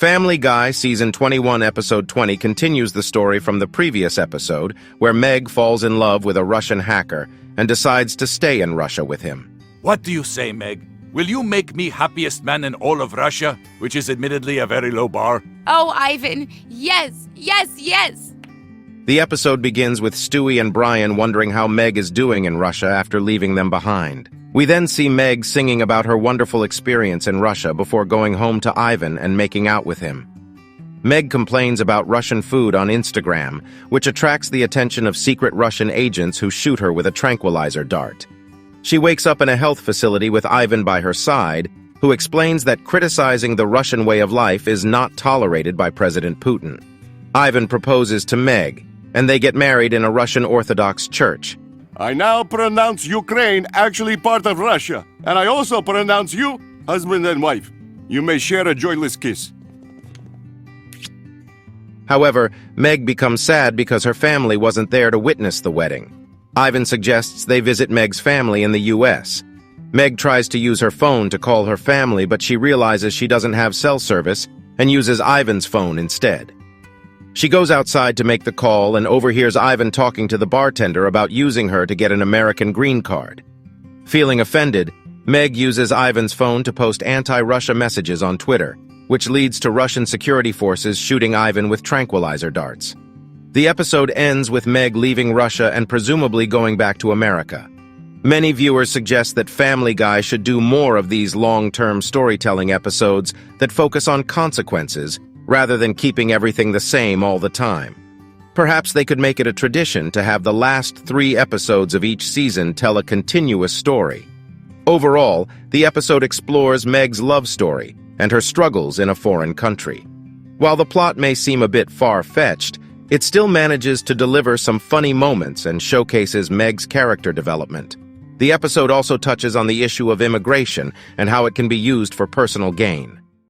Family Guy Season 21, Episode 20 continues the story from the previous episode, where Meg falls in love with a Russian hacker and decides to stay in Russia with him. What do you say, Meg? Will you make me happiest man in all of Russia, which is admittedly a very low bar? Oh, Ivan, yes, yes, yes! The episode begins with Stewie and Brian wondering how Meg is doing in Russia after leaving them behind. We then see Meg singing about her wonderful experience in Russia before going home to Ivan and making out with him. Meg complains about Russian food on Instagram, which attracts the attention of secret Russian agents who shoot her with a tranquilizer dart. She wakes up in a health facility with Ivan by her side, who explains that criticizing the Russian way of life is not tolerated by President Putin. Ivan proposes to Meg, and they get married in a Russian Orthodox church. I now pronounce Ukraine actually part of Russia, and I also pronounce you husband and wife. You may share a joyless kiss. However, Meg becomes sad because her family wasn't there to witness the wedding. Ivan suggests they visit Meg's family in the U.S. Meg tries to use her phone to call her family, but she realizes she doesn't have cell service and uses Ivan's phone instead. She goes outside to make the call and overhears Ivan talking to the bartender about using her to get an American green card. Feeling offended, Meg uses Ivan's phone to post anti-Russia messages on Twitter, which leads to Russian security forces shooting Ivan with tranquilizer darts. The episode ends with Meg leaving Russia and presumably going back to America. Many viewers suggest that Family Guy should do more of these long-term storytelling episodes that focus on consequences, rather than keeping everything the same all the time. Perhaps they could make it a tradition to have the last 3 episodes of each season tell a continuous story. Overall, the episode explores Meg's love story and her struggles in a foreign country. While the plot may seem a bit far-fetched, it still manages to deliver some funny moments and showcases Meg's character development. The episode also touches on the issue of immigration and how it can be used for personal gain.